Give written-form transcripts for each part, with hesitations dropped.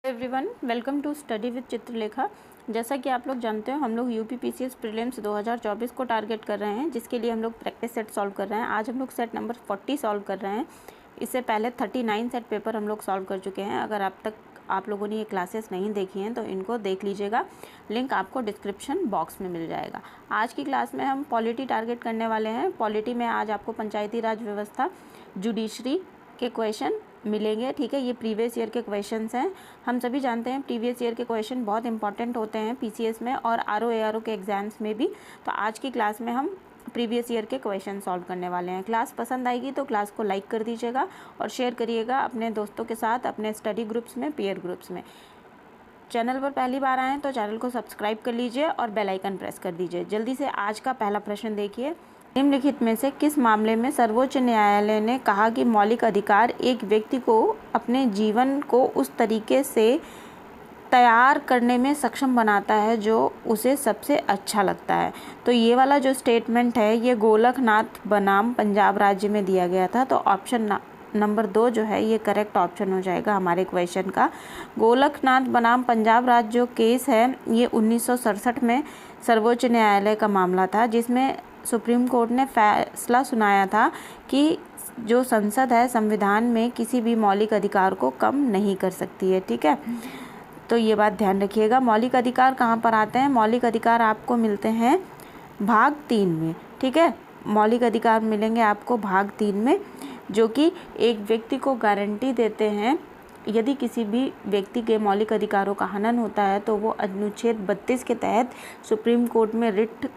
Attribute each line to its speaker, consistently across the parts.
Speaker 1: Everyone, welcome to study with Chitralekha. जैसा कि आप लोग जानते हो, हम लोग यूपी पीसीएस प्रीलिम्स 2024 को टारगेट कर रहे हैं, जिसके लिए हम लोग प्रैक्टिस सेट सॉल्व कर रहे हैं। आज हम लोग सेट नंबर 40 सॉल्व कर रहे हैं। इससे पहले 39 सेट पेपर हम लोग सॉल्व कर चुके हैं। अगर आप लोगों ने ये क्लासेस नहीं देखी हैं तो इनको देख लीजिएगा, लिंक आपको डिस्क्रिप्शन बॉक्स में मिल जाएगा। आज की क्लास में हम पॉलिटी टारगेट करने वाले हैं। पॉलिटी में आज आपको पंचायती राज व्यवस्था, जुडिशरी के क्वेश्चन मिलेंगे। ठीक है, ये प्रीवियस ईयर के क्वेश्चंस हैं। हम सभी जानते हैं प्रीवियस ईयर के क्वेश्चन बहुत इंपॉर्टेंट होते हैं पीसीएस में और आरओ एआरओ के एग्जाम्स में भी। तो आज की क्लास में हम प्रीवियस ईयर के क्वेश्चन सॉल्व करने वाले हैं। क्लास पसंद आएगी तो क्लास को लाइक कर दीजिएगा और शेयर करिएगा अपने दोस्तों के साथ, अपने स्टडी ग्रुप्स में, पीयर ग्रुप्स में। चैनल पर पहली बार आए हैं तो चैनल को सब्सक्राइब कर लीजिए और बेल आइकन प्रेस कर दीजिए। जल्दी से आज का पहला प्रश्न देखिए। निम्नलिखित में से किस मामले में सर्वोच्च न्यायालय ने कहा कि मौलिक अधिकार एक व्यक्ति को अपने जीवन को उस तरीके से तैयार करने में सक्षम बनाता है जो उसे सबसे अच्छा लगता है? तो ये वाला जो स्टेटमेंट है ये गोलकनाथ बनाम पंजाब राज्य में दिया गया था। तो ऑप्शन नंबर 2 जो है ये करेक्ट ऑप्शन हो जाएगा हमारे क्वेश्चन का। गोलकनाथ बनाम पंजाब राज्य जो केस है ये 1967 में सर्वोच्च न्यायालय का मामला था, जिसमें सुप्रीम कोर्ट ने फैसला सुनाया था कि जो संसद है संविधान में किसी भी मौलिक अधिकार को कम नहीं कर सकती है। ठीक है, तो ये बात ध्यान रखिएगा। मौलिक अधिकार कहाँ पर आते हैं? मौलिक अधिकार आपको मिलते हैं भाग 3 में। ठीक है, मौलिक अधिकार मिलेंगे आपको भाग 3 में, जो कि एक व्यक्ति को गारंटी देते हैं यदि किसी भी व्यक्ति के मौलिक अधिकारों का हनन होता है तो वो अनुच्छेद 32 के तहत सुप्रीम कोर्ट में रिट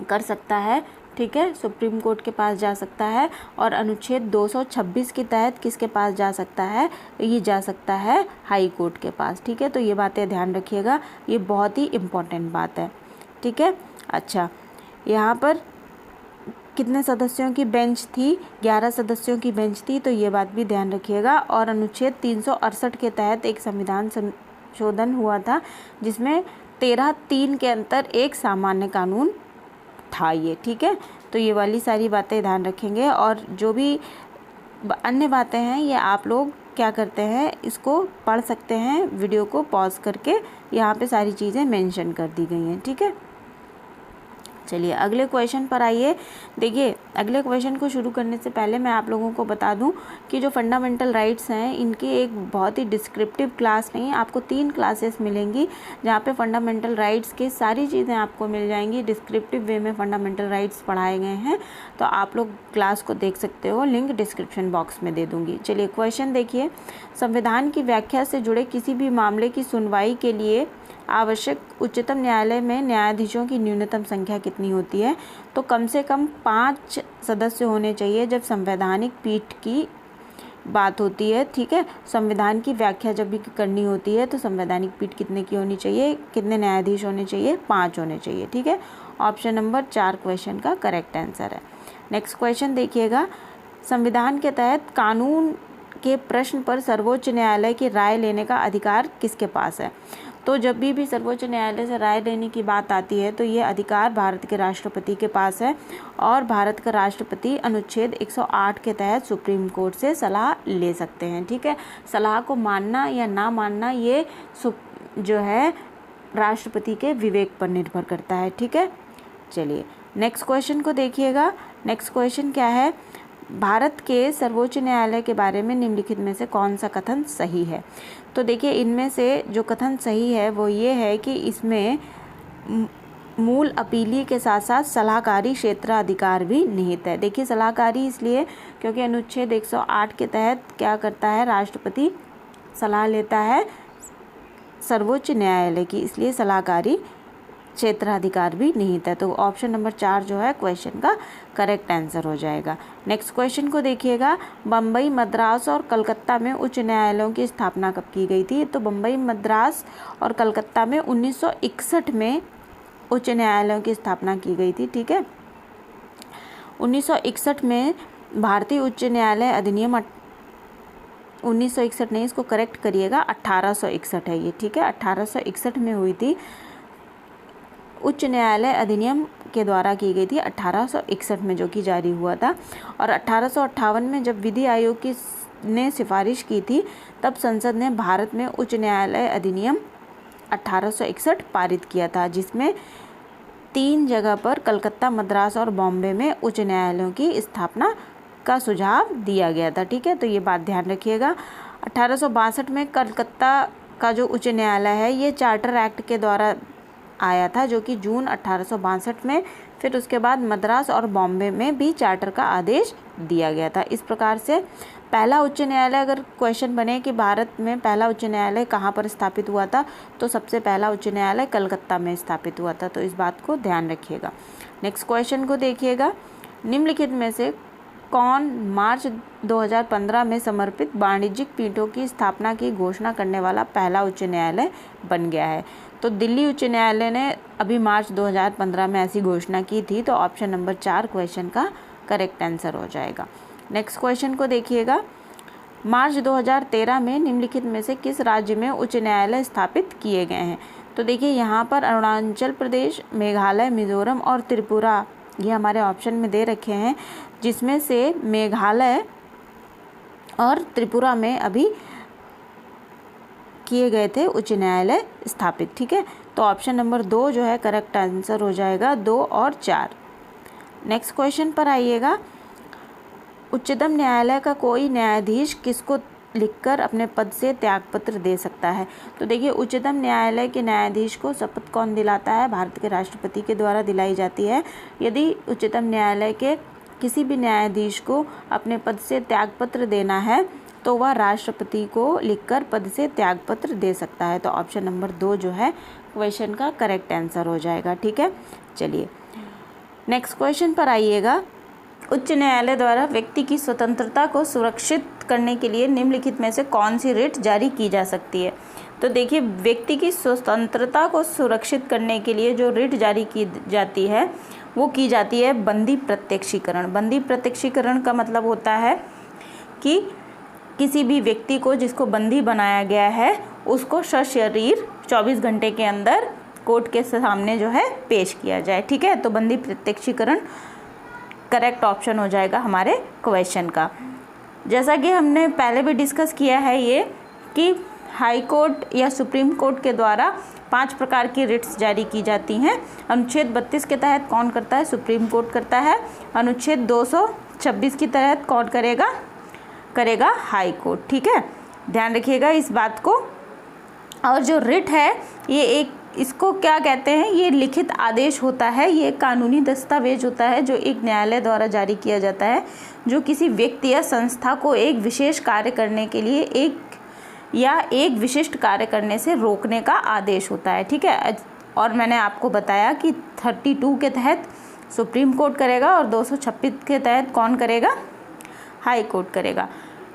Speaker 1: कर सकता है। ठीक है, सुप्रीम कोर्ट के पास जा सकता है। और अनुच्छेद 226 के तहत किसके पास जा सकता है? ये जा सकता है हाई कोर्ट के पास। ठीक है, तो ये बातें ध्यान रखिएगा, ये बहुत ही इम्पोर्टेंट बात है। ठीक है, अच्छा, यहाँ पर कितने सदस्यों की बेंच थी? 11 सदस्यों की बेंच थी, तो ये बात भी ध्यान रखिएगा। और अनुच्छेद 368 के तहत एक संविधान संशोधन हुआ था, जिसमें 13(3) के अंतर एक सामान्य कानून था ये। ठीक है, तो ये वाली सारी बातें ध्यान रखेंगे। और जो भी अन्य बातें हैं ये आप लोग क्या करते हैं, इसको पढ़ सकते हैं, वीडियो को पॉज करके। यहाँ पे सारी चीज़ें मेंशन कर दी गई हैं। ठीक है, चलिए अगले क्वेश्चन पर आइए। देखिए, अगले क्वेश्चन को शुरू करने से पहले मैं आप लोगों को बता दूं कि जो फंडामेंटल राइट्स हैं इनकी एक बहुत ही डिस्क्रिप्टिव क्लास नहीं है। आपको 3 क्लासेस मिलेंगी जहां पे फंडामेंटल राइट्स की सारी चीज़ें आपको मिल जाएंगी। डिस्क्रिप्टिव वे में फंडामेंटल राइट्स पढ़ाए गए हैं, तो आप लोग क्लास को देख सकते हो, लिंक डिस्क्रिप्शन बॉक्स में दे दूँगी। चलिए क्वेश्चन देखिए। संविधान की व्याख्या से जुड़े किसी भी मामले की सुनवाई के लिए आवश्यक उच्चतम न्यायालय में न्यायाधीशों की न्यूनतम संख्या कितनी होती है? तो कम से कम 5 सदस्य होने चाहिए जब संवैधानिक पीठ की बात होती है। ठीक है, संविधान की व्याख्या जब भी करनी होती है तो संवैधानिक पीठ कितने की होनी चाहिए, कितने न्यायाधीश होने चाहिए? 5 होने चाहिए। ठीक है, ऑप्शन नंबर 4 क्वेश्चन का करेक्ट आंसर है। नेक्स्ट क्वेश्चन देखिएगा। संविधान के तहत कानून के प्रश्न पर सर्वोच्च न्यायालय की राय लेने का अधिकार किसके पास है? तो जब भी सर्वोच्च न्यायालय से राय लेने की बात आती है तो ये अधिकार भारत के राष्ट्रपति के पास है। और भारत का राष्ट्रपति अनुच्छेद 108 के तहत सुप्रीम कोर्ट से सलाह ले सकते हैं। ठीक है, सलाह को मानना या ना मानना ये जो है राष्ट्रपति के विवेक पर निर्भर करता है। ठीक है, चलिए नेक्स्ट क्वेश्चन को देखिएगा। नेक्स्ट क्वेश्चन क्या है? भारत के सर्वोच्च न्यायालय के बारे में निम्नलिखित में से कौन सा कथन सही है? तो देखिए, इनमें से जो कथन सही है वो ये है कि इसमें मूल अपीली के साथ साथ सलाहकारी क्षेत्राधिकार भी निहित है। देखिए, सलाहकारी इसलिए क्योंकि अनुच्छेद 108 के तहत क्या करता है, राष्ट्रपति सलाह लेता है सर्वोच्च न्यायालय की, इसलिए सलाहकारी क्षेत्राधिकार भी निहित है। तो ऑप्शन नंबर 4 जो है क्वेश्चन का करेक्ट आंसर हो जाएगा। नेक्स्ट क्वेश्चन को देखिएगा। बम्बई, मद्रास और कलकत्ता में उच्च न्यायालयों की स्थापना कब की गई थी? तो बम्बई, मद्रास और कलकत्ता में 1961 में उच्च न्यायालयों की स्थापना की गई थी। ठीक है, 1961 में भारतीय उच्च न्यायालय अधिनियम 1961 नहीं, इसको करेक्ट करिएगा, 1861 है ये। ठीक है, 1861 में हुई थी, उच्च न्यायालय अधिनियम के द्वारा की गई थी 1861 में, जो कि जारी हुआ था। और 1858 में जब विधि आयोग की ने सिफारिश की थी, तब संसद ने भारत में उच्च न्यायालय अधिनियम 1861 पारित किया था, जिसमें 3 जगह पर कलकत्ता, मद्रास और बॉम्बे में उच्च न्यायालयों की स्थापना का सुझाव दिया गया था। ठीक है, तो ये बात ध्यान रखिएगा। 1862 में कलकत्ता का जो उच्च न्यायालय है ये चार्टर एक्ट के द्वारा आया था, जो कि जून 1862 में, फिर उसके बाद मद्रास और बॉम्बे में भी चार्टर का आदेश दिया गया था। इस प्रकार से पहला उच्च न्यायालय, अगर क्वेश्चन बने कि भारत में पहला उच्च न्यायालय कहाँ पर स्थापित हुआ था, तो सबसे पहला उच्च न्यायालय कलकत्ता में स्थापित हुआ था। तो इस बात को ध्यान रखिएगा। नेक्स्ट क्वेश्चन को देखिएगा। निम्नलिखित में से कौन मार्च 2015 में समर्पित वाणिज्यिक पीठों की स्थापना की घोषणा करने वाला पहला उच्च न्यायालय बन गया है? तो दिल्ली उच्च न्यायालय ने अभी मार्च 2015 में ऐसी घोषणा की थी। तो ऑप्शन नंबर 4 क्वेश्चन का करेक्ट आंसर हो जाएगा। नेक्स्ट क्वेश्चन को देखिएगा। मार्च 2013 में निम्नलिखित में से किस राज्य में उच्च न्यायालय स्थापित किए गए हैं? तो देखिए यहाँ पर अरुणाचल प्रदेश, मेघालय, मिजोरम और त्रिपुरा ये हमारे ऑप्शन में दे रखे हैं, जिसमें से मेघालय और त्रिपुरा में अभी किए गए थे उच्च न्यायालय स्थापित। ठीक है, तो ऑप्शन नंबर 2 जो है करेक्ट आंसर हो जाएगा, 2 और 4। नेक्स्ट क्वेश्चन पर आइएगा। उच्चतम न्यायालय का कोई न्यायाधीश किसको लिखकर अपने पद से त्यागपत्र दे सकता है? तो देखिए, उच्चतम न्यायालय के न्यायाधीश को शपथ कौन दिलाता है? भारत के राष्ट्रपति के द्वारा दिलाई जाती है। यदि उच्चतम न्यायालय के किसी भी न्यायाधीश को अपने पद से त्यागपत्र देना है तो वह राष्ट्रपति को लिखकर पद से त्यागपत्र दे सकता है। तो ऑप्शन नंबर 2 जो है क्वेश्चन का करेक्ट आंसर हो जाएगा। ठीक है, चलिए नेक्स्ट क्वेश्चन पर आइएगा। उच्च न्यायालय द्वारा व्यक्ति की स्वतंत्रता को सुरक्षित करने के लिए निम्नलिखित में से कौन सी रिट जारी की जा सकती है? तो देखिए, व्यक्ति की स्वतंत्रता को सुरक्षित करने के लिए जो रिट जारी की जाती है वो की जाती है बंदी प्रत्यक्षीकरण। बंदी प्रत्यक्षीकरण का मतलब होता है कि किसी भी व्यक्ति को जिसको बंदी बनाया गया है उसको सशरीर 24 घंटे के अंदर कोर्ट के सामने जो है पेश किया जाए। ठीक है, तो बंदी प्रत्यक्षीकरण करेक्ट ऑप्शन हो जाएगा हमारे क्वेश्चन का। जैसा कि हमने पहले भी डिस्कस किया है ये कि हाई कोर्ट या सुप्रीम कोर्ट के द्वारा 5 प्रकार की रिट्स जारी की जाती हैं। अनुच्छेद 32 के तहत कौन करता है? सुप्रीम कोर्ट करता है। अनुच्छेद 226 के तहत कौन करेगा? High court. ठीक है, ध्यान रखिएगा इस बात को। और जो रिट है ये इसको क्या कहते हैं? ये लिखित आदेश होता है, ये कानूनी दस्तावेज होता है जो एक न्यायालय द्वारा जारी किया जाता है, जो किसी व्यक्ति या संस्था को एक विशेष कार्य करने के लिए एक विशिष्ट कार्य करने से रोकने का आदेश होता है। ठीक है, और मैंने आपको बताया कि 32 के तहत सुप्रीम कोर्ट करेगा और 226 के तहत कौन करेगा? हाई कोर्ट करेगा।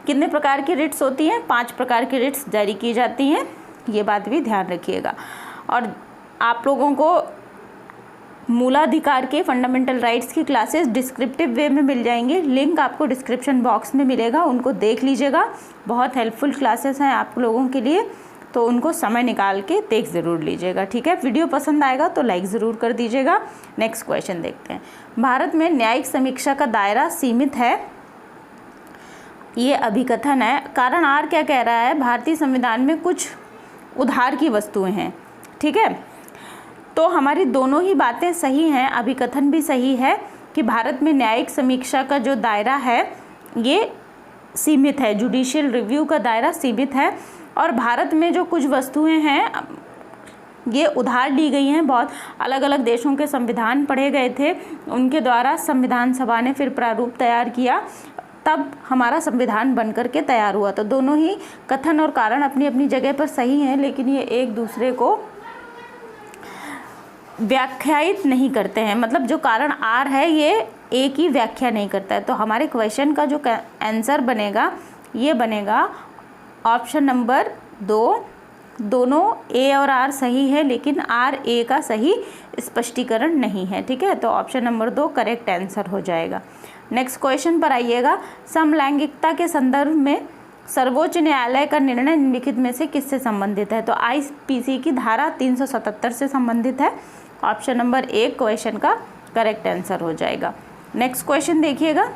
Speaker 1: कितने प्रकार की रिट्स होती हैं? 5 प्रकार की रिट्स जारी की जाती हैं, ये बात भी ध्यान रखिएगा। और आप लोगों को मूलाधिकार के फंडामेंटल राइट्स की क्लासेस डिस्क्रिप्टिव वे में मिल जाएंगे, लिंक आपको डिस्क्रिप्शन बॉक्स में मिलेगा, उनको देख लीजिएगा। बहुत हेल्पफुल क्लासेस हैं आप लोगों के लिए, तो उनको समय निकाल के देख ज़रूर लीजिएगा। ठीक है, वीडियो पसंद आएगा तो लाइक ज़रूर कर दीजिएगा। नेक्स्ट क्वेश्चन देखते हैं। भारत में न्यायिक समीक्षा का दायरा सीमित है, ये अभिकथन है। कारण आर क्या कह रहा है? भारतीय संविधान में कुछ उधार की वस्तुएं हैं। ठीक है, तो हमारी दोनों ही बातें सही हैं। अभिकथन भी सही है कि भारत में न्यायिक समीक्षा का जो दायरा है ये सीमित है, जुडिशियल रिव्यू का दायरा सीमित है। और भारत में जो कुछ वस्तुएं हैं ये उधार ली गई हैं। बहुत अलग अलग देशों के संविधान पढ़े गए थे, उनके द्वारा संविधान सभा ने फिर प्रारूप तैयार किया, तब हमारा संविधान बनकर के तैयार हुआ। तो दोनों ही कथन और कारण अपनी अपनी जगह पर सही हैं, लेकिन ये एक दूसरे को व्याख्यायित नहीं करते हैं। मतलब जो कारण आर है ये एक ही व्याख्या नहीं करता है। तो हमारे क्वेश्चन का जो आंसर बनेगा ये बनेगा ऑप्शन नंबर 2। दोनों ए और आर सही है, लेकिन आर ए का सही स्पष्टीकरण नहीं है। ठीक है, तो ऑप्शन नंबर 2 करेक्ट आंसर हो जाएगा। नेक्स्ट क्वेश्चन पर आइएगा। समलैंगिकता के संदर्भ में सर्वोच्च न्यायालय का निर्णय निम्नलिखित में से किससे संबंधित है? तो आईपीसी की धारा 377 से संबंधित है। ऑप्शन नंबर 1 क्वेश्चन का करेक्ट आंसर हो जाएगा। नेक्स्ट क्वेश्चन देखिएगा।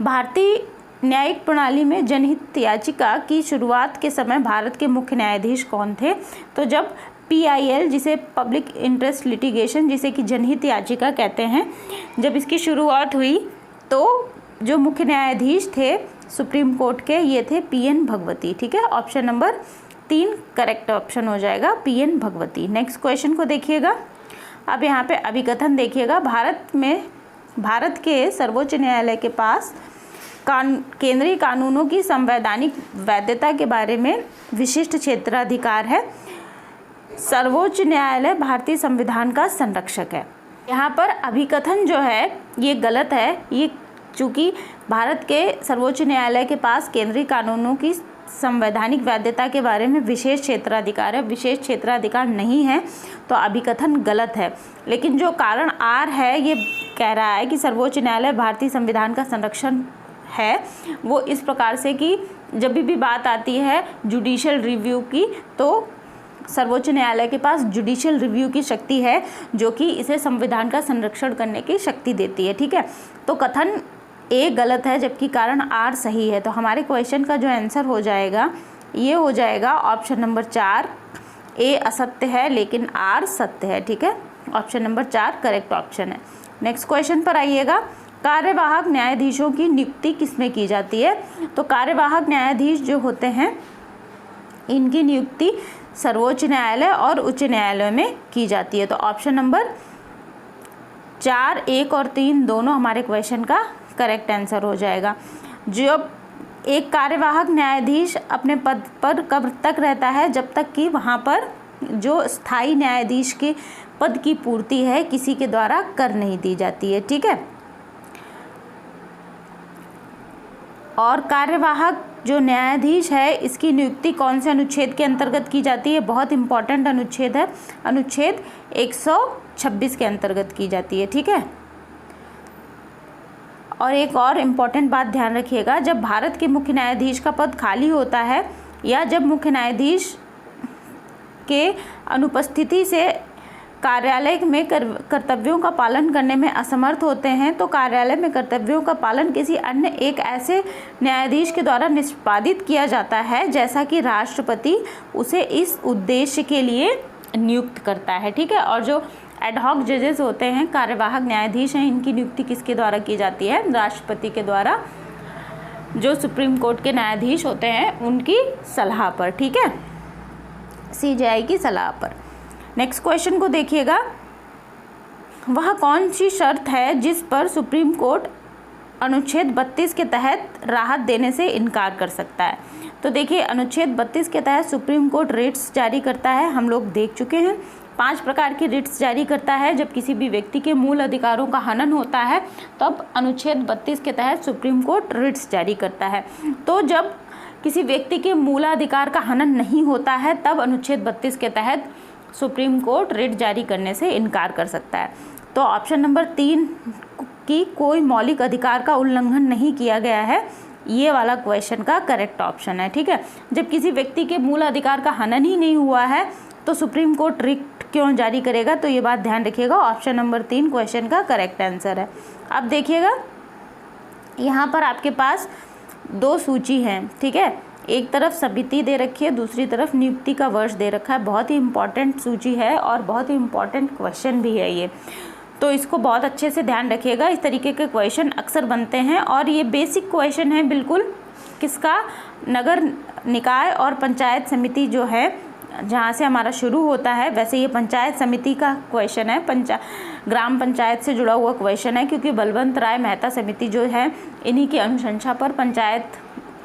Speaker 1: भारतीय न्यायिक प्रणाली में जनहित याचिका की शुरुआत के समय भारत के मुख्य न्यायाधीश कौन थे? तो जब PIL, जिसे पब्लिक इंटरेस्ट लिटिगेशन, जिसे कि जनहित याचिका कहते हैं, जब इसकी शुरुआत हुई तो जो मुख्य न्यायाधीश थे सुप्रीम कोर्ट के, ये थे PN भगवती। ठीक है, ऑप्शन नंबर 3 करेक्ट ऑप्शन हो जाएगा, PN भगवती। नेक्स्ट क्वेश्चन को देखिएगा। अब यहाँ पे अभिकथन देखिएगा। भारत के सर्वोच्च न्यायालय के पास केंद्रीय कानूनों की संवैधानिक वैधता के बारे में विशिष्ट क्षेत्राधिकार है। सर्वोच्च न्यायालय भारतीय संविधान का संरक्षक है। यहाँ पर अभिकथन जो है ये गलत है। ये चूँकि भारत के सर्वोच्च न्यायालय के पास केंद्रीय कानूनों की संवैधानिक वैधता के बारे में विशेष क्षेत्राधिकार है, विशेष क्षेत्राधिकार नहीं है, तो अभिकथन गलत है। लेकिन जो कारण आर है ये कह रहा है कि सर्वोच्च न्यायालय भारतीय संविधान का संरक्षण है, वो इस प्रकार से कि जब भी बात आती है जुडिशियल रिव्यू की, तो सर्वोच्च न्यायालय के पास जुडिशियल रिव्यू की शक्ति है जो कि इसे संविधान का संरक्षण करने की शक्ति देती है। ठीक है, तो कथन ए गलत है जबकि कारण आर सही है। तो हमारे क्वेश्चन का जो आंसर हो जाएगा ये हो जाएगा ऑप्शन नंबर 4, ए असत्य है लेकिन आर सत्य है। ठीक है, ऑप्शन नंबर 4 करेक्ट ऑप्शन है। नेक्स्ट क्वेश्चन पर आइएगा। कार्यवाहक न्यायाधीशों की नियुक्ति किसमें की जाती है? तो कार्यवाहक न्यायाधीश जो होते हैं इनकी नियुक्ति सर्वोच्च न्यायालय और उच्च न्यायालय में की जाती है। तो ऑप्शन नंबर 4, 1 और 3 दोनों हमारे क्वेश्चन का करेक्ट आंसर हो जाएगा। जब एक कार्यवाहक न्यायाधीश अपने पद पर कब तक रहता है? जब तक कि वहाँ पर जो स्थायी न्यायाधीश के पद की पूर्ति है किसी के द्वारा कर नहीं दी जाती है। ठीक है, और कार्यवाहक जो न्यायाधीश है इसकी नियुक्ति कौन से अनुच्छेद के अंतर्गत की जाती है? बहुत इंपॉर्टेंट अनुच्छेद है, अनुच्छेद 126 के अंतर्गत की जाती है। ठीक है, और एक और इम्पॉर्टेंट बात ध्यान रखिएगा, जब भारत के मुख्य न्यायाधीश का पद खाली होता है या जब मुख्य न्यायाधीश के अनुपस्थिति से कार्यालय में कर्तव्यों का पालन करने में असमर्थ होते हैं तो कार्यालय में कर्तव्यों का पालन किसी अन्य एक ऐसे न्यायाधीश के द्वारा निष्पादित किया जाता है जैसा कि राष्ट्रपति उसे इस उद्देश्य के लिए नियुक्त करता है। ठीक है, और जो एडहॉक जजेस होते हैं, कार्यवाहक न्यायाधीश हैं, इनकी नियुक्ति किसके द्वारा की जाती है? राष्ट्रपति के द्वारा। जो सुप्रीम कोर्ट के न्यायाधीश होते हैं उनकी सलाह पर। ठीक है, CJI की सलाह पर। नेक्स्ट क्वेश्चन को देखिएगा। वह कौन सी शर्त है जिस पर सुप्रीम कोर्ट अनुच्छेद 32 के तहत राहत देने से इनकार कर सकता है? तो देखिए, अनुच्छेद 32 के तहत सुप्रीम कोर्ट रिट्स जारी करता है। हम लोग देख चुके हैं 5 प्रकार की रिट्स जारी करता है। जब किसी भी व्यक्ति के मूल अधिकारों का हनन होता है तब अनुच्छेद 32 के तहत सुप्रीम कोर्ट रिट्स जारी करता है। तो जब किसी व्यक्ति के मूलाधिकार का हनन नहीं होता है तब अनुच्छेद 32 के तहत सुप्रीम कोर्ट रिट जारी करने से इनकार कर सकता है। तो ऑप्शन नंबर 3 की कोई मौलिक अधिकार का उल्लंघन नहीं किया गया है, ये वाला क्वेश्चन का करेक्ट ऑप्शन है। ठीक है, जब किसी व्यक्ति के मूल अधिकार का हनन ही नहीं हुआ है तो सुप्रीम कोर्ट रिट क्यों जारी करेगा? तो ये बात ध्यान रखिएगा, ऑप्शन नंबर 3 क्वेश्चन का करेक्ट आंसर है। अब देखिएगा, यहाँ पर आपके पास 2 सूची हैं। ठीक है, एक तरफ समिति दे रखी है, दूसरी तरफ नियुक्ति का वर्ष दे रखा है। बहुत ही इंपॉर्टेंट सूची है और बहुत ही इंपॉर्टेंट क्वेश्चन भी है ये, तो इसको बहुत अच्छे से ध्यान रखिएगा। इस तरीके के क्वेश्चन अक्सर बनते हैं और ये बेसिक क्वेश्चन है बिल्कुल। किसका? नगर निकाय और पंचायत समिति जो है जहाँ से हमारा शुरू होता है, वैसे ये पंचायत समिति का क्वेश्चन है, ग्राम पंचायत से जुड़ा हुआ क्वेश्चन है, क्योंकि बलवंत राय मेहता समिति जो है इन्हीं की अनुशंसा पर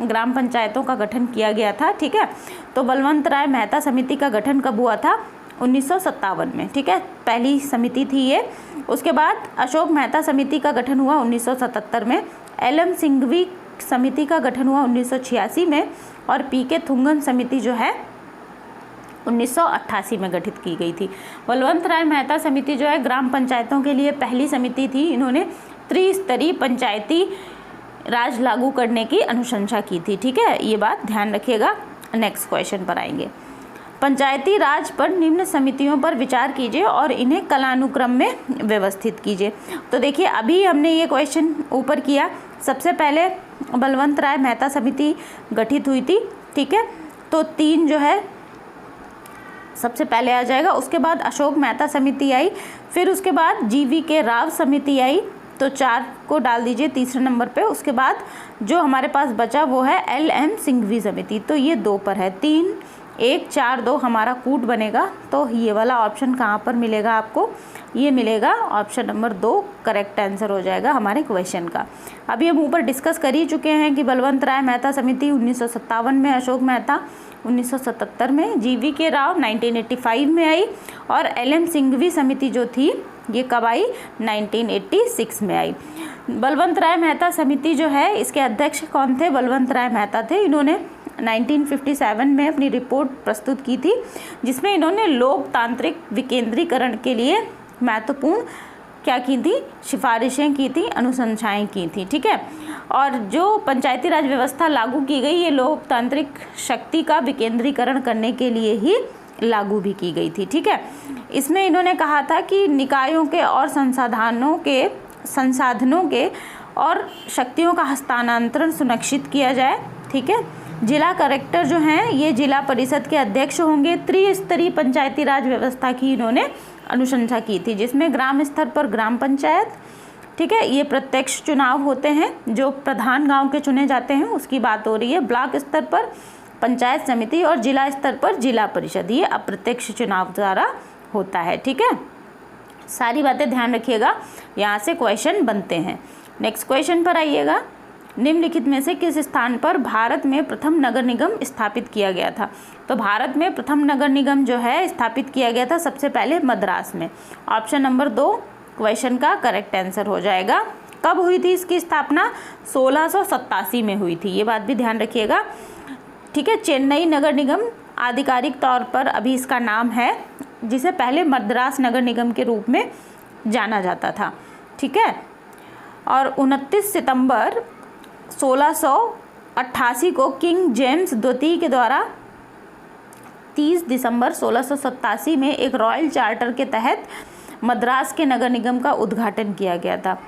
Speaker 1: ग्राम पंचायतों का गठन किया गया था। ठीक है, तो बलवंत राय मेहता समिति का गठन कब हुआ था? 1957 में। ठीक है, पहली समिति थी ये। उसके बाद अशोक मेहता समिति का गठन हुआ 1977 में, LM सिंघवी समिति का गठन हुआ 1986 में और PK थुंगन समिति जो है 1988 में गठित की गई थी। बलवंत राय मेहता समिति जो है ग्राम पंचायतों के लिए पहली समिति थी। इन्होंने त्रिस्तरीय पंचायती राज लागू करने की अनुशंसा की थी। ठीक है, ये बात ध्यान रखिएगा। नेक्स्ट क्वेश्चन पर आएंगे। पंचायती राज पर निम्न समितियों पर विचार कीजिए और इन्हें कालानुक्रम में व्यवस्थित कीजिए। तो देखिए, अभी हमने ये क्वेश्चन ऊपर किया, सबसे पहले बलवंत राय मेहता समिति गठित हुई थी, ठीक है, तो 3 जो है सबसे पहले आ जाएगा। उसके बाद अशोक मेहता समिति आई, फिर उसके बाद GV.K. राव समिति आई, तो 4 को डाल दीजिए तीसरे नंबर पे। उसके बाद जो हमारे पास बचा वो है LM सिंघवी समिति, तो ये 2 पर है। 3 1 4 2 हमारा कूट बनेगा, तो ये वाला ऑप्शन कहाँ पर मिलेगा आपको, ये मिलेगा ऑप्शन नंबर 2 करेक्ट आंसर हो जाएगा हमारे क्वेश्चन का। अभी हम ऊपर डिस्कस कर ही चुके हैं कि बलवंत राय मेहता समिति 1957 में, अशोक मेहता 1977 में, GV.K. राव 1985 में आई, और LM सिंघवी समिति जो थी ये कब आई, 1986 में आई। बलवंत राय मेहता समिति जो है इसके अध्यक्ष कौन थे, बलवंत राय मेहता थे। इन्होंने 1957 में अपनी रिपोर्ट प्रस्तुत की थी, जिसमें इन्होंने लोकतांत्रिक विकेंद्रीकरण के लिए महत्वपूर्ण क्या की थी, सिफारिशें की थी, अनुशंसाएं की थी, ठीक है। और जो पंचायती राज व्यवस्था लागू की गई ये लोकतांत्रिक शक्ति का विकेंद्रीकरण करने के लिए ही लागू भी की गई थी, ठीक है। इसमें इन्होंने कहा था कि निकायों के और संसाधनों के और शक्तियों का हस्तांतरण सुनिश्चित किया जाए, ठीक है। जिला कलेक्टर जो हैं ये जिला परिषद के अध्यक्ष होंगे। त्रिस्तरीय पंचायती राज व्यवस्था की इन्होंने अनुशंसा की थी, जिसमें ग्राम स्तर पर ग्राम पंचायत, ठीक है, ये प्रत्यक्ष चुनाव होते हैं, जो प्रधान गांव के चुने जाते हैं उसकी बात हो रही है। ब्लॉक स्तर पर पंचायत समिति और जिला स्तर पर जिला परिषद, ये अप्रत्यक्ष चुनाव द्वारा होता है, ठीक है। सारी बातें ध्यान रखिएगा, यहाँ से क्वेश्चन बनते हैं। नेक्स्ट क्वेश्चन पर आइएगा। निम्नलिखित में से किस स्थान पर भारत में प्रथम नगर निगम स्थापित किया गया था। तो भारत में प्रथम नगर निगम जो है स्थापित किया गया था सबसे पहले मद्रास में। ऑप्शन नंबर 2 क्वेश्चन का करेक्ट आंसर हो जाएगा। कब हुई थी इसकी स्थापना, 1687 में हुई थी, ये बात भी ध्यान रखिएगा, ठीक है। चेन्नई नगर निगम आधिकारिक तौर पर अभी इसका नाम है, जिसे पहले मद्रास नगर निगम के रूप में जाना जाता था, ठीक है। और 29 सितंबर 1688 को किंग जेम्स द्वितीय के द्वारा 30 दिसंबर 1687 में एक रॉयल चार्टर के तहत मद्रास के नगर निगम का उद्घाटन किया गया था,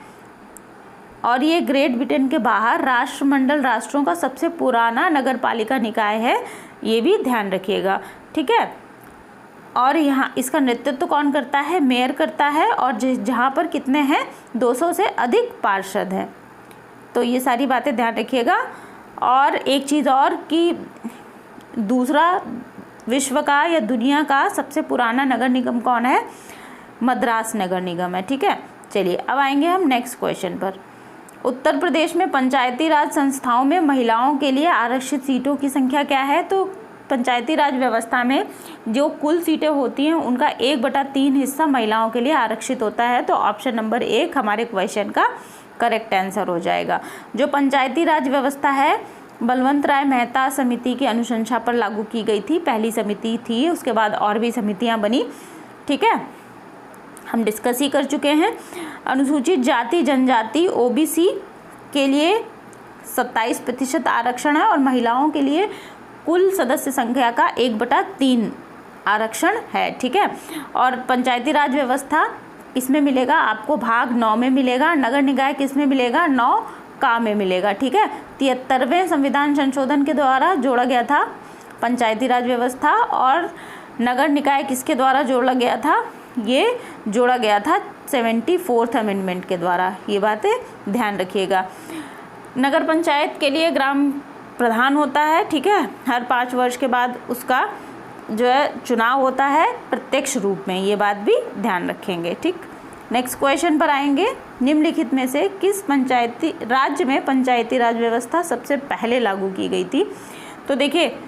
Speaker 1: और ये ग्रेट ब्रिटेन के बाहर राष्ट्रमंडल राष्ट्रों का सबसे पुराना नगर पालिका निकाय है, ये भी ध्यान रखिएगा, ठीक है। और यहाँ इसका नेतृत्व कौन करता है, मेयर करता है, और जहाँ पर कितने हैं, 200 से अधिक पार्षद हैं, तो ये सारी बातें ध्यान रखिएगा। और एक चीज़ और कि दूसरा विश्व का या दुनिया का सबसे पुराना नगर निगम कौन है, मद्रास नगर निगम है, ठीक है। चलिए अब आएंगे हम नेक्स्ट क्वेश्चन पर। उत्तर प्रदेश में पंचायती राज संस्थाओं में महिलाओं के लिए आरक्षित सीटों की संख्या क्या है। तो पंचायती राज व्यवस्था में जो कुल सीटें होती हैं उनका 1/3 हिस्सा महिलाओं के लिए आरक्षित होता है, तो ऑप्शन नंबर 1 हमारे क्वेश्चन का करेक्ट आंसर हो जाएगा। जो पंचायती राज व्यवस्था है बलवंत राय मेहता समिति की अनुशंसा पर लागू की गई थी, पहली समिति थी, उसके बाद और भी समितियां बनी, ठीक है, हम डिस्कस ही कर चुके हैं। अनुसूचित जाति जनजाति OBC के लिए 27% आरक्षण है, और महिलाओं के लिए कुल सदस्य संख्या का 1/3 आरक्षण है, ठीक है। और पंचायती राज व्यवस्था इसमें मिलेगा आपको भाग 9 में मिलेगा, नगर निकाय किस में मिलेगा, 9 का में मिलेगा, ठीक है। 73वें संविधान संशोधन के द्वारा जोड़ा गया था पंचायती राज व्यवस्था, और नगर निकाय किसके द्वारा जोड़ा गया था, ये जोड़ा गया था 74th अमेंडमेंट के द्वारा, ये बातें ध्यान रखिएगा। नगर पंचायत के लिए ग्राम प्रधान होता है, ठीक है, हर 5 वर्ष के बाद उसका जो है चुनाव होता है प्रत्यक्ष रूप में, ये बात भी ध्यान रखेंगे, ठीक। नेक्स्ट क्वेश्चन पर आएंगे। निम्नलिखित में से किस पंचायती राज्य में पंचायती राज व्यवस्था सबसे पहले लागू की गई थी। तो देखिए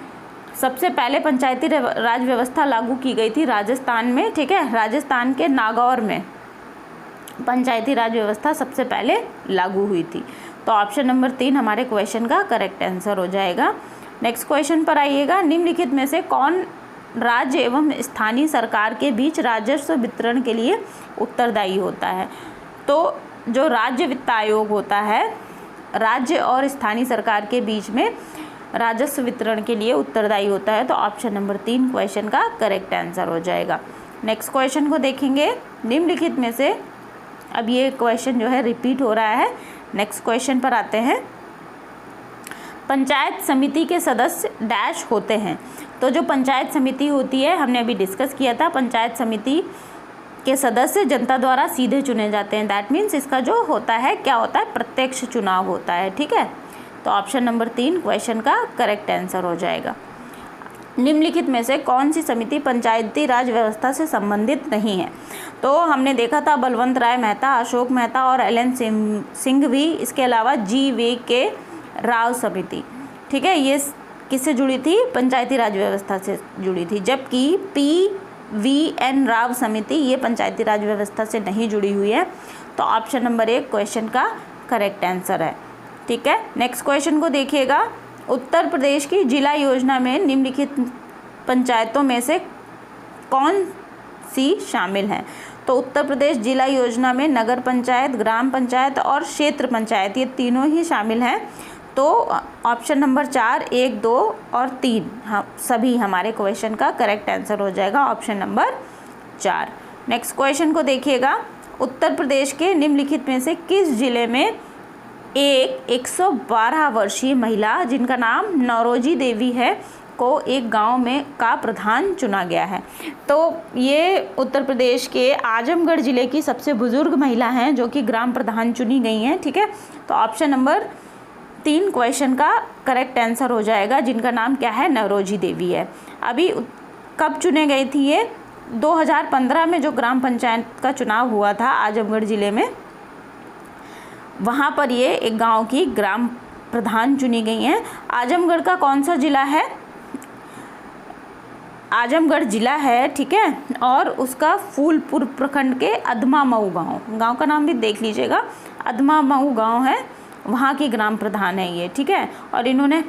Speaker 1: सबसे पहले पंचायती राज व्यवस्था लागू की गई थी राजस्थान में, ठीक है, राजस्थान के नागौर में पंचायती राज व्यवस्था सबसे पहले लागू हुई थी, तो ऑप्शन नंबर 3 हमारे क्वेश्चन का करेक्ट आंसर हो जाएगा। नेक्स्ट क्वेश्चन पर आइएगा। निम्नलिखित में से कौन राज्य एवं स्थानीय सरकार के बीच राजस्व वितरण के लिए उत्तरदायी होता है। तो जो राज्य वित्त आयोग होता है, राज्य और स्थानीय सरकार के बीच में राजस्व वितरण के लिए उत्तरदायी होता है, तो ऑप्शन नंबर 3 क्वेश्चन का करेक्ट आंसर हो जाएगा। नेक्स्ट क्वेश्चन को देखेंगे। निम्नलिखित में से, अब ये क्वेश्चन जो है रिपीट हो रहा है, नेक्स्ट क्वेश्चन पर आते हैं। पंचायत समिति के सदस्य डैश होते हैं। तो जो पंचायत समिति होती है, हमने अभी डिस्कस किया था, पंचायत समिति के सदस्य जनता द्वारा सीधे चुने जाते हैं। दैट मीन्स इसका जो होता है, क्या होता है, प्रत्यक्ष चुनाव होता है। ठीक है, तो ऑप्शन नंबर 3 क्वेश्चन का करेक्ट आंसर हो जाएगा। निम्नलिखित में से कौन सी समिति पंचायती राज व्यवस्था से संबंधित नहीं है? तो हमने देखा था बलवंत राय मेहता, अशोक मेहता और एल.एन. सिंघवी, इसके अलावा जी.वी.के. राव समिति। ठीक है, ये किससे जुड़ी थी? पंचायती राज व्यवस्था से जुड़ी थी। जबकि P.V.N. राव समिति ये पंचायती राज व्यवस्था से नहीं जुड़ी हुई है। तो ऑप्शन नंबर 1 क्वेश्चन का करेक्ट आंसर है। ठीक है, नेक्स्ट क्वेश्चन को देखिएगा। उत्तर प्रदेश की जिला योजना में निम्नलिखित पंचायतों में से कौन सी शामिल हैं? तो उत्तर प्रदेश जिला योजना में नगर पंचायत, ग्राम पंचायत और क्षेत्र पंचायत, ये तीनों ही शामिल हैं। तो ऑप्शन नंबर 4, 1, 2 और 3 हाँ सभी हमारे क्वेश्चन का करेक्ट आंसर हो जाएगा, ऑप्शन नंबर 4। नेक्स्ट क्वेश्चन को देखिएगा। उत्तर प्रदेश के निम्नलिखित में से किस जिले में एक 112 वर्षीय महिला जिनका नाम नौरोजी देवी है को एक गांव में का प्रधान चुना गया है? तो ये उत्तर प्रदेश के आजमगढ़ ज़िले की सबसे बुजुर्ग महिला हैं जो कि ग्राम प्रधान चुनी गई हैं। ठीक है, तो ऑप्शन नंबर 3 क्वेश्चन का करेक्ट आंसर हो जाएगा, जिनका नाम क्या है? नौरोजी देवी है। अभी कब चुने गई थी ये? 2015 में जो ग्राम पंचायत का चुनाव हुआ था आजमगढ़ ज़िले में, वहाँ पर ये एक गांव की ग्राम प्रधान चुनी गई हैं। आजमगढ़ का कौन सा ज़िला है? आजमगढ़ ज़िला है। ठीक है, और उसका फूलपुर प्रखंड के अधमा मऊ गांव का नाम भी देख लीजिएगा, अधमा मऊ गांव है, वहाँ की ग्राम प्रधान है ये। ठीक है, और इन्होंने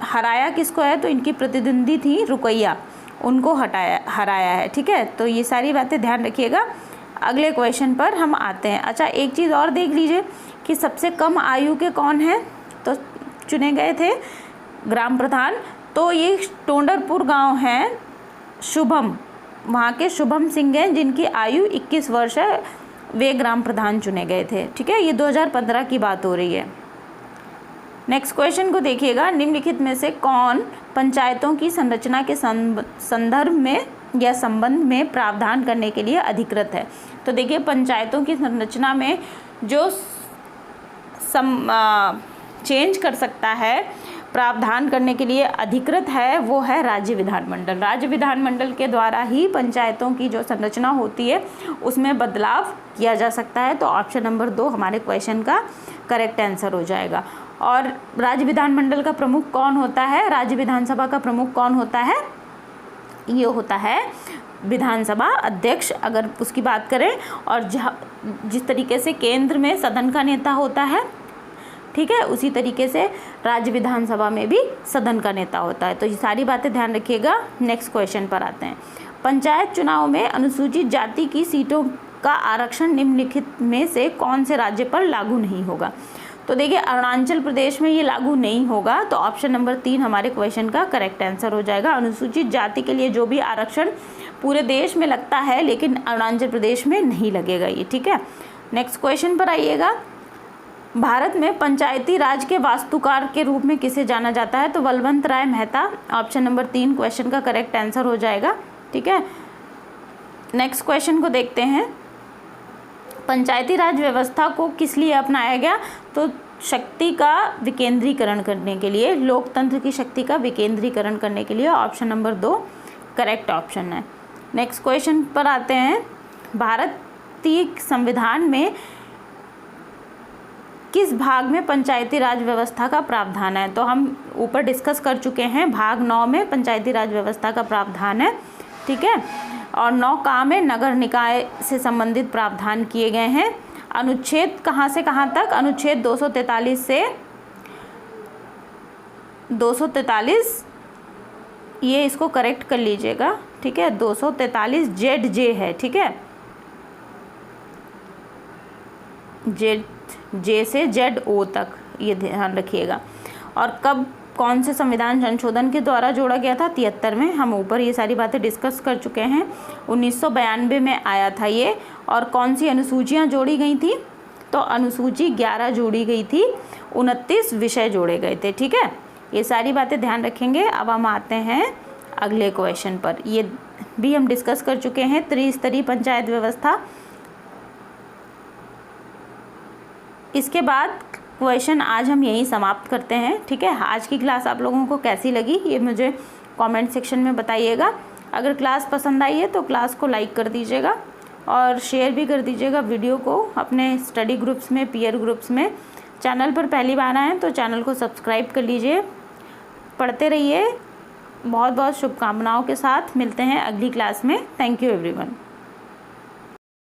Speaker 1: हराया किसको है? तो इनकी प्रतिद्वंदी थी रुकैया, उनको हराया है। ठीक है, तो ये सारी बातें ध्यान रखिएगा। अगले क्वेश्चन पर हम आते हैं। अच्छा, एक चीज़ और देख लीजिए कि सबसे कम आयु के कौन हैं तो चुने गए थे ग्राम प्रधान। तो ये टोंडरपुर गांव है, शुभम, वहाँ के शुभम सिंह हैं जिनकी आयु 21 वर्ष है, वे ग्राम प्रधान चुने गए थे। ठीक है, ये 2015 की बात हो रही है। नेक्स्ट क्वेश्चन को देखिएगा। निम्नलिखित में से कौन पंचायतों की संरचना के संदर्भ में या संबंध में प्रावधान करने के लिए अधिकृत है? तो देखिए, पंचायतों की संरचना में जो चेंज कर सकता है, प्रावधान करने के लिए अधिकृत है, वो है राज्य विधानमंडल। राज्य विधानमंडल के द्वारा ही पंचायतों की जो संरचना होती है उसमें बदलाव किया जा सकता है। तो ऑप्शन नंबर 2 हमारे क्वेश्चन का करेक्ट आंसर हो जाएगा। और राज्य विधानमंडल का प्रमुख कौन होता है? राज्य विधानसभा का प्रमुख कौन होता है? ये होता है विधानसभा अध्यक्ष, अगर उसकी बात करें। और जिस तरीके से केंद्र में सदन का नेता होता है, ठीक है, उसी तरीके से राज्य विधानसभा में भी सदन का नेता होता है। तो ये सारी बातें ध्यान रखिएगा। नेक्स्ट क्वेश्चन पर आते हैं। पंचायत चुनाव में अनुसूचित जाति की सीटों का आरक्षण निम्नलिखित में से कौन से राज्य पर लागू नहीं होगा? तो देखिए, अरुणाचल प्रदेश में ये लागू नहीं होगा। तो ऑप्शन नंबर 3 हमारे क्वेश्चन का करेक्ट आंसर हो जाएगा। अनुसूचित जाति के लिए जो भी आरक्षण पूरे देश में लगता है, लेकिन अरुणाचल प्रदेश में नहीं लगेगा ये। ठीक है, नेक्स्ट क्वेश्चन पर आइएगा। भारत में पंचायती राज के वास्तुकार के रूप में किसे जाना जाता है? तो बलवंत राय मेहता, ऑप्शन नंबर 3 क्वेश्चन का करेक्ट आंसर हो जाएगा। ठीक है, नेक्स्ट क्वेश्चन को देखते हैं। पंचायती राज व्यवस्था को किस लिए अपनाया गया? तो शक्ति का विकेंद्रीकरण करने के लिए, लोकतंत्र की शक्ति का विकेंद्रीकरण करने के लिए। ऑप्शन नंबर 2 करेक्ट ऑप्शन है। नेक्स्ट क्वेश्चन पर आते हैं। भारतीय संविधान में किस भाग में पंचायती राज व्यवस्था का प्रावधान है? तो हम ऊपर डिस्कस कर चुके हैं, भाग 9 में पंचायती राज व्यवस्था का प्रावधान है। ठीक है, और 9 में नगर निकाय से संबंधित प्रावधान किए गए हैं। अनुच्छेद कहाँ से कहाँ तक? अनुच्छेद 243 से 243, ये इसको करेक्ट कर लीजिएगा। ठीक है, 243 ZJ है। ठीक है, जे से ZO तक, ये ध्यान रखिएगा। और कब कौन से संविधान संशोधन के द्वारा जोड़ा गया था? 73 में। हम ऊपर ये सारी बातें डिस्कस कर चुके हैं। 1992 में आया था ये। और कौन सी अनुसूचियाँ जोड़ी गई थी? तो अनुसूची 11 जोड़ी गई थी, 29 विषय जोड़े गए थे। ठीक है, ये सारी बातें ध्यान रखेंगे। अब हम आते हैं अगले क्वेश्चन पर। ये भी हम डिस्कस कर चुके हैं, त्रिस्तरीय पंचायत व्यवस्था। इसके बाद क्वेश्चन आज हम यहीं समाप्त करते हैं। ठीक है, आज की क्लास आप लोगों को कैसी लगी ये मुझे कमेंट सेक्शन में बताइएगा। अगर क्लास पसंद आई है तो क्लास को लाइक कर दीजिएगा और शेयर भी कर दीजिएगा वीडियो को अपने स्टडी ग्रुप्स में, पीयर ग्रुप्स में। चैनल पर पहली बार आए तो चैनल को सब्सक्राइब कर लीजिए। पढ़ते रहिए। बहुत बहुत शुभकामनाओं के साथ मिलते हैं अगली क्लास में। Thank you everyone.